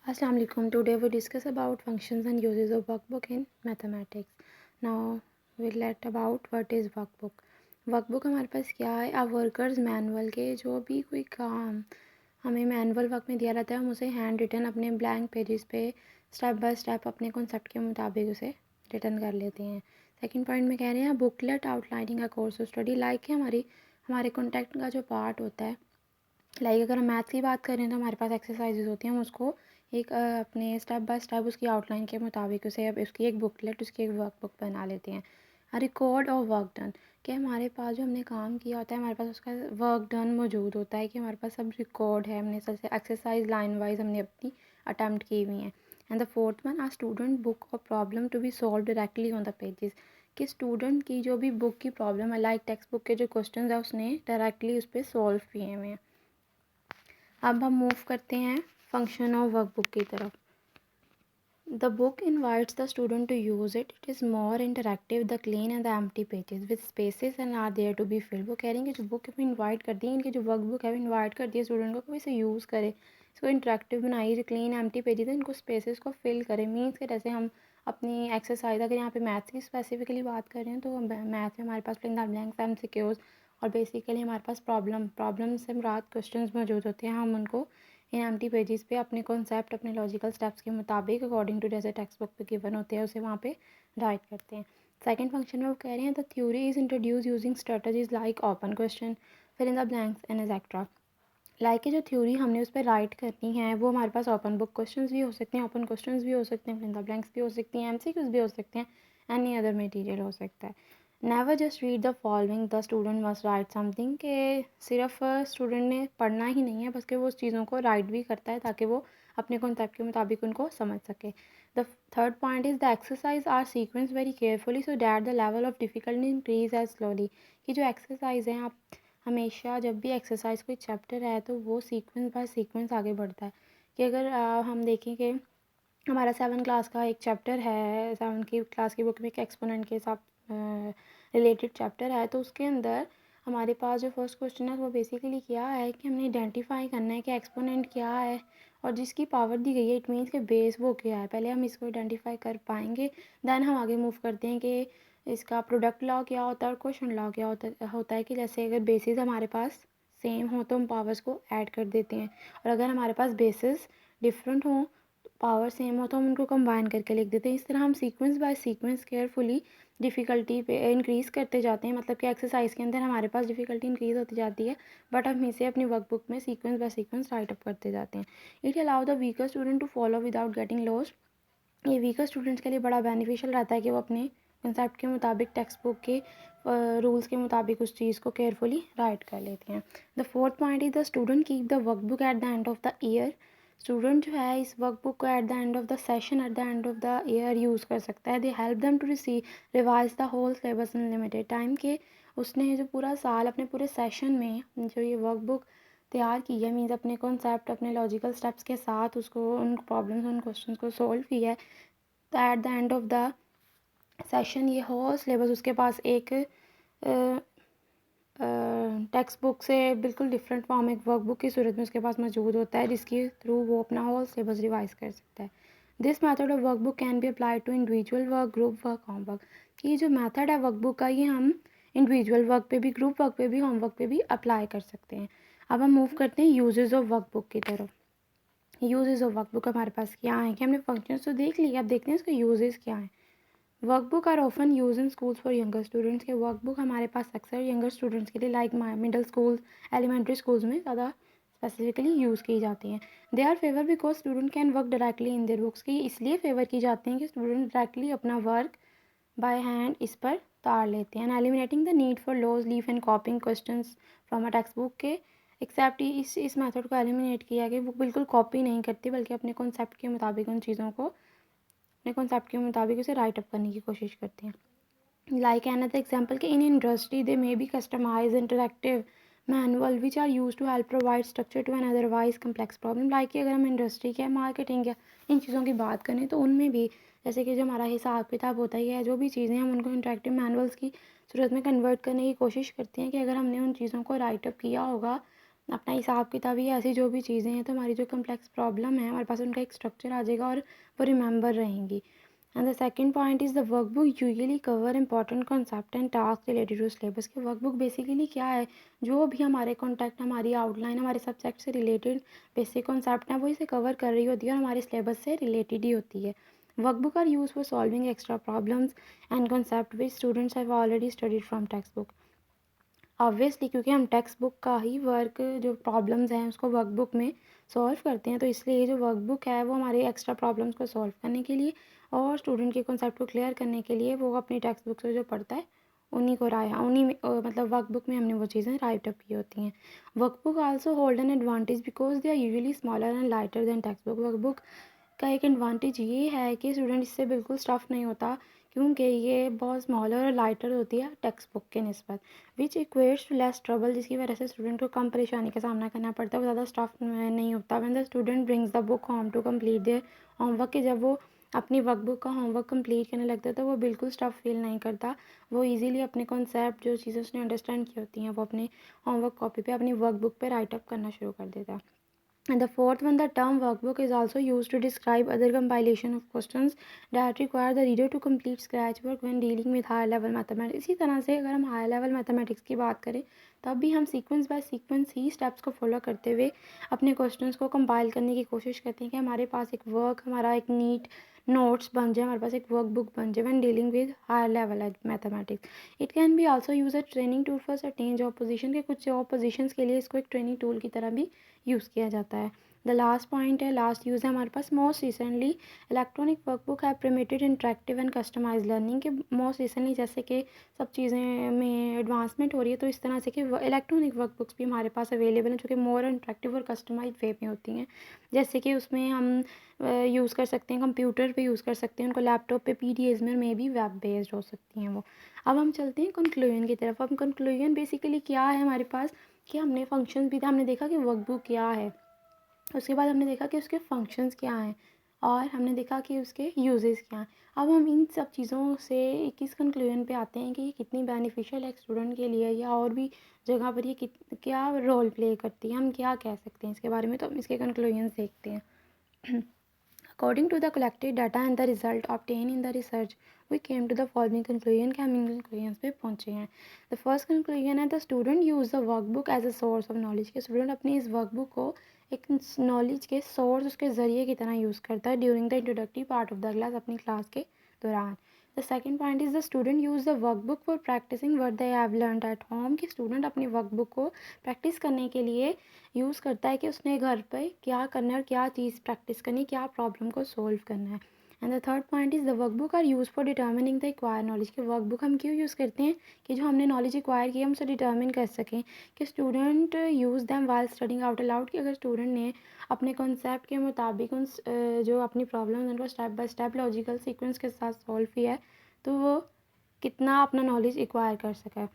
Assalamu alaikum. Today we discuss about functions and uses of workbook in mathematics. Now we'll let about what is workbook. Workbook हमारे पास क्या है? अब workers manual के जो भी कोई काम हमें मैनुअल वर्क में दिया रहता है हम उसे हैंड रिटन अपने ब्लैंक पेजेस पे स्टेप बाय स्टेप अपने कॉन्सेप्ट के मुताबिक उसे रिटन कर लेते हैं। सेकंड पॉइंट में कह रहे हैं booklet outlining a course of study like हमारे कॉन्टेक्ट का जो पार्ट होता है। लाइक अगर हम मैथ्स की बात करें तो हमारे पास एक्सरसाइजेज होती हैं, हम उसको एक अपने स्टेप बाय स्टेप उसकी आउटलाइन के मुताबिक उसे अब उसकी एक बुकलेट उसकी एक वर्कबुक बना लेते हैं। रिकॉर्ड ऑफ वर्क डन कि हमारे पास जो हमने काम किया होता है हमारे पास उसका वर्क डन मौजूद होता है कि हमारे पास सब रिकॉर्ड है, हमने सबसे एक्सरसाइज लाइन वाइज हमने अपनी अटैम्प्ट की हुई हैं। And the fourth one a student book और problem to be solve directly on the pages कि स्टूडेंट की जो भी बुक की प्रॉब्लम है लाइक टेक्स्ट बुक के जो क्वेश्चन है उसने डायरेक्टली उस पर सॉल्व किए हुए हैं। अब हम मूव करते हैं फंक्शन ऑफ वर्कबुक की तरफ। The book invites the student to use it it is more interactive the clean and the empty pages with spaces and are there to be filled. वो कह रही हैं कि जो बुक हमें इन्वाइट करती है, इनकी जो वर्कबुक है वो इन्वाइट करती है स्टूडेंट को कि वो इसे यूज़ करे, इसको इंटरेक्टिव बनाइए, जो क्लीन एम्प्टी पेजेस हैं इनको स्पेसेस को फिल करें। मीन्स कि जैसे हम अपनी एक्सरसाइज अगर यहाँ पे मैथ्स की स्पेसिफिकली बात कर रहे हैं तो मैथ में हमारे पास fill in the blanks MCQs और बेसिकली हमारे पास प्रॉब्लम से मुराद क्वेश्चंस मौजूद होते हैं। हम उनको इन एम्प्टी पेजेस पे अपने कॉन्सेप्ट अपने लॉजिकल स्टेप्स के मुताबिक अकॉर्डिंग टू जैसे टेक्स्ट बुक पे गिवन होते हैं उसे वहाँ पे राइट करते हैं। सेकंड फंक्शन में वो कह रहे हैं the theory is introduce using strategies like open question fill in the blanks and etcetera. Like की जो थ्योरी हमने उस पर राइट करनी है वो हमारे पास ओपन बुक क्वेश्चंस भी हो सकते हैं, ओपन क्वेश्चंस भी हो सकते हैं, फिल इन द ब्लैंक्स भी हो सकती हैं, एमसीक्यूज भी हो सकते हैं, एनी अदर मटेरियल हो सकता है। Never just read the following the student must write something के सिर्फ स्टूडेंट ने पढ़ना ही नहीं है बस कि वो उस चीज़ों को राइट भी करता है ताकि वो अपने कॉन्सेप्ट के मुताबिक उनको समझ सके। The third point is the exercise are sequence very carefully so that the level of difficulty increases slowly कि जो एक्सरसाइज हैं आप हमेशा जब भी एक्सरसाइज कोई चैप्टर है तो वो सीक्वेंस बाय सीक्वेंस आगे बढ़ता है। कि अगर हम देखें कि हमारा 7 क्लास का एक चैप्टर है, 7 की क्लास की बुक में एक एक्सपोनेंट के साथ रिलेटेड चैप्टर है तो उसके अंदर हमारे पास जो फर्स्ट क्वेश्चन है वो बेसिकली क्या है कि हमने आइडेंटिफाई करना है कि एक्सपोनेंट क्या है और जिसकी पावर दी गई है इट मीन्स के बेस वो क्या है। पहले हम इसको आइडेंटिफाई कर पाएंगे देन हम आगे मूव करते हैं कि इसका प्रोडक्ट लॉ क्या होता है और क्वेश्चन लॉ क्या होता है कि जैसे अगर बेसिस हमारे पास सेम हो तो हम पावर्स को ऐड कर देते हैं और अगर हमारे पास बेसिस डिफरेंट हो पावर सेम हो तो हम उनको कंबाइन करके लिख देते हैं। इस तरह हम sequence by sequence carefully difficulty पे इंक्रीज़ करते जाते हैं, मतलब कि एक्सरसाइज के अंदर हमारे पास डिफ़िकल्टी इंक्रीज़ होती जाती है बट हम इसे अपनी वर्कबुक में sequence by sequence write up करते जाते हैं। It allow the weaker student to follow without getting lost. ये वीकर स्टूडेंट्स के लिए बड़ा बेनिफिशियल रहता है कि वो अपने कंसेप्ट के मुताबिक टेक्स्ट बुक के रूल्स के मुताबिक उस चीज़ को केयरफुली राइट कर लेते हैं। The fourth point is the student keep the workbook at the end of the year. Student जो है इस वर्कबुक को at the end of the session at the end of the year use कर सकता है। They help them to revise the whole syllabus in limited time के उसने जो पूरा साल अपने पूरे सेशन में जो ये वर्कबुक तैयार की है मीन्स अपने कॉन्सेप्ट अपने लॉजिकल स्टेप्स के साथ उसको उन प्रॉब्लम्स उन क्वेश्चन को सोल्व किया है तो eight the end of the session ये होल सिलेबस उसके पास एक टेक्स्ट बुक से बिल्कुल डिफरेंट फॉर्म एक वर्कबुक की सूरत में उसके पास मौजूद होता है जिसके थ्रू वो अपना होल सिलेबस रिवाइज कर सकता है। This method of workbook can be applied to individual work group work homework कि ये जो मैथड है वर्कबुक का ये हम इंडिविजुअल वर्क पे भी ग्रुप वर्क पे भी होमवर्क पे भी अप्लाई कर सकते हैं। अब हम मूव करते हैं यूजेस ऑफ वर्कबुक की तरफ। यूजेस ऑफ वर्कबुक हमारे पास क्या है कि हमने फंक्शंस तो देख लिया, अब देखते हैं इसके यूजेस क्या हैं। Workbook are often use in schools for younger students के वर्कबुक हमारे पास अक्सर यंगर स्टूडेंट्स के लिए like middle school elementary schools में ज़्यादा स्पेसिफिकली यूज़ की जाती हैं। They are favour because student can work directly in their books की इसलिए फेवर की जाती हैं कि स्टूडेंट डायरेक्टली अपना वर्क बाय हैंड इस पर उतार लेते हैं। Eliminating the need for loose leaf and कॉपिंग question from a text book के एक्सेप्ट इस मेथड को एलिमिनेट किया कि बुक बिल्कुल कॉपी नहीं करती बल्कि अपने कॉन्सेप्ट के मुताबिक उन चीज़ों को अपने कॉन्सेप्ट के मुताबिक उसे राइट अप करने की कोशिश करते हैं। लाइक अनदर एग्जांपल कि in industry they may be customize interactive manual which are use to help provide structure to an otherwise complex problem. Like कि अगर हम इंडस्ट्री के मार्केटिंग या इन चीज़ों की बात करें तो उनमें भी जैसे कि जो हमारा हिसाब किताब होता ही है जो भी चीज़ें हम उनको इंटरेक्टिव मैनुअल्स की सूरत में कन्वर्ट करने की कोशिश करते हैं कि अगर हमने उन चीज़ों को राइट अप किया होगा अपना हिसाब किताब ही ऐसी जो भी चीज़ें हैं, तो हमारी जो कम्प्लेक्स प्रॉब्लम है हमारे पास उनका एक स्ट्रक्चर आ जाएगा और वो रिमेंबर रहेंगी। And the second point is the workbook usually cover important concept and task related to syllabus. के वर्कबुक बेसिकली क्या है, जो भी हमारे कॉन्टेक्ट, हमारी आउटलाइन, हमारे सब्जेक्ट से रिलेटेड बेसिक कॉन्सेप्ट हैं वो इसे कवर कर रही होती है और हमारे सिलेबस से रिलेटेड ही होती है। Workbook are use for solving extra problems and concept which students have already studied from text book. Obviously क्योंकि हम टेक्स्ट बुक का ही वर्क, जो प्रॉब्लम्स हैं उसको वर्कबुक में सॉल्व करते हैं, तो इसलिए ये जो वर्कबुक है वो हमारे एक्स्ट्रा प्रॉब्लम्स को सॉल्व करने के लिए और स्टूडेंट के कॉन्सेप्ट को क्लियर करने के लिए वो अपनी टेक्स्ट बुक से जो पढ़ता है उन्हीं को उन्हीं में मतलब वर्कबुक में हमने वो चीज़ें राइट अप की होती हैं। Workbook also hold an advantage because they are usually smaller and lighter than text book. Workbook का एक एडवांटेज ये है कि स्टूडेंट इससे बिल्कुल स्टफ़ नहीं होता, क्योंकि ये बहुत स्मॉलर और लाइटर होती है टेक्स्ट बुक के निस्बत, विच इक्वेट्स टू लेस ट्रबल, जिसकी वजह से स्टूडेंट को कम परेशानी का सामना करना पड़ता है, वो ज़्यादा स्टफ़ नहीं होता। When the student brings the book home to complete their homework, कि जब वो अपनी वर्कबुक का होमवर्क कंप्लीट करने लगता है तो वो बिल्कुल स्टफ़ फील नहीं करता। वो इजीली अपने कॉन्सेप्ट, जो चीज़ें उसने अंडरस्टैंड की होती हैं, वो अपने होमवर्क कॉपी पे, अपनी वर्कबुक पे राइट अप करना शुरू कर देता है। And the fourth one, the term workbook is also used to describe other compilation of questions that require the reader to complete scratch work when dealing with higher level mathematics। इसी तरह से अगर हम हायर लेवल मैथमेटिक्स की बात करें तब भी हम sequence by sequence he steps को फॉलो करते हुए अपने क्वेश्चंस को कंपाइल करने की कोशिश करते हैं कि हमारे पास एक वर्क, हमारा एक नीट नोट्स बन जाए, हमारे पास एक वर्क बुक बन जाए when dealing with higher level mathematics. It can be also use a training tool for certain job position, के कुछ जॉब पोजीशंस के लिए इसको एक ट्रेनिंग टूल की तरह भी यूज़ किया जाता है। द लास्ट पॉइंट है, लास्ट यूज़ है हमारे पास, मोस्ट रिसेंटली इलेक्ट्रॉनिक वर्कबुक है promoted interactive and customize learning, के मोस्ट रिसेंटली जैसे कि सब चीज़ें में एडवांसमेंट हो रही है तो इस तरह से कि इलेक्ट्रॉनिक वर्कबुक्स भी हमारे पास अवेलेबल हैं जो कि मोर इंटरेक्टिव और कस्टमाइज वे में होती हैं। जैसे कि उसमें हम यूज़ कर सकते हैं, कंप्यूटर पे यूज़ कर सकते हैं उनको, लैपटॉप पे पीडीएफ में भी वेब बेस्ड हो सकती हैं वो। अब हम चलते हैं कंक्लूजन की तरफ। अब कंक्लूजन बेसिकली क्या है हमारे पास, कि हमने फंक्शन भी था, हमने देखा कि वर्कबुक क्या है, उसके बाद हमने देखा कि उसके फंक्शंस क्या हैं और हमने देखा कि उसके यूजेस क्या हैं। अब हम इन सब चीज़ों से किस कंक्लूजन पे आते हैं कि ये कितनी बेनिफिशियल है एक स्टूडेंट के लिए, या और भी जगह पर ये क्या रोल प्ले करती है, हम क्या कह सकते हैं इसके बारे में, तो हम इसके कंक्लूजन देखते हैं। According to the collected data and the result obtained in the research, we came to the following conclusion, कि हम इन conclusions पे पहुँचे हैं। The first conclusion है, the student use the workbook as a source of knowledge, के student अपनी इस workbook को एक नॉलेज के सोर्स, उसके ज़रिए की तरह यूज़ करता है during the introductory part of the class, अपनी क्लास के दौरान। The second point is the student use the workbook for practising word they have learned at home, कि स्टूडेंट अपनी वर्कबुक को प्रैक्टिस करने के लिए यूज़ करता है कि उसने घर पे क्या करना है और क्या चीज़ प्रैक्टिस करनी, क्या प्रॉब्लम को सोल्व करना है। And the third point is the workbook are use for determining the acquire knowledge, के वर्कबुक हम क्यों यूज़ करते हैं, कि जो हमने नॉलेज एक्वायर की हम उसे डिटर्मिन कर सकें, कि student use them while studying out allowed, कि अगर स्टूडेंट ने अपने कॉन्सेप्ट के मुताबिक उन जो अपनी प्रॉब्लम उनको step by step logical sequence के साथ सॉल्व किया है तो वो कितना अपना नॉलेज एक्वायर कर सका है।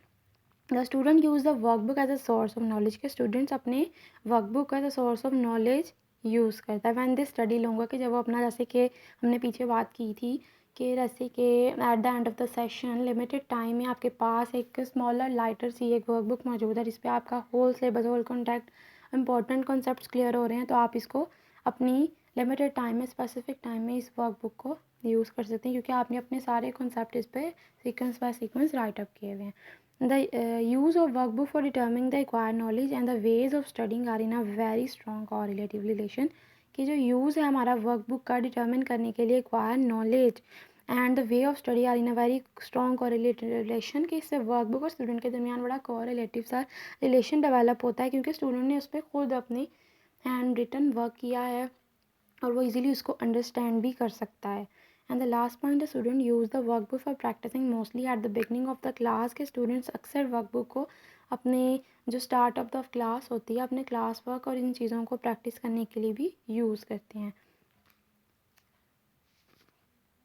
The student use the workbook as a source of knowledge, के स्टूडेंट्स अपने workbook as a source of knowledge use करता है वैन दे स्टडी लॉन्गर, कि जब वो अपना, जैसे कि हमने पीछे बात की थी कि जैसे कि eight the end of the session limited time में आपके पास एक स्मॉलर लाइटर सी एक वर्कबुक मौजूद है जिस पे आपका whole syllabus, whole contact, important concepts clear हो रहे हैं, तो आप इसको अपनी लिमिटेड टाइम में, स्पेसिफिक टाइम में इस वर्कबुक को यूज़ कर सकते हैं, क्योंकि आपने अपने सारे कॉन्सेप्ट इस पर sequence by sequence write up किए हुए हैं। The use of workbook for determining the acquired knowledge and the ways of studying are in a very strong correlative relation, कि जो यूज़ है हमारा वर्कबुक का डिटर्मिन करने के लिए acquired knowledge and the way of study are in a very strong correlated relation, कि इससे वर्कबुक और स्टूडेंट के दरमियान बड़ा कोरिलेटिव सा रिलेशन डेवलप होता है, क्योंकि स्टूडेंट ने उस पर खुद अपनी हैंड रिटन वर्क किया है और वो इजीली उसको अंडरस्टैंड भी कर सकता है। And the last point, the student use the workbook for practising mostly at the beginning of the class, के स्टूडेंट्स अक्सर वर्कबुक को अपने जो स्टार्ट ऑफ द क्लास होती है, अपने क्लास वर्क और इन चीज़ों को प्रैक्टिस करने के लिए भी यूज़ करते हैं।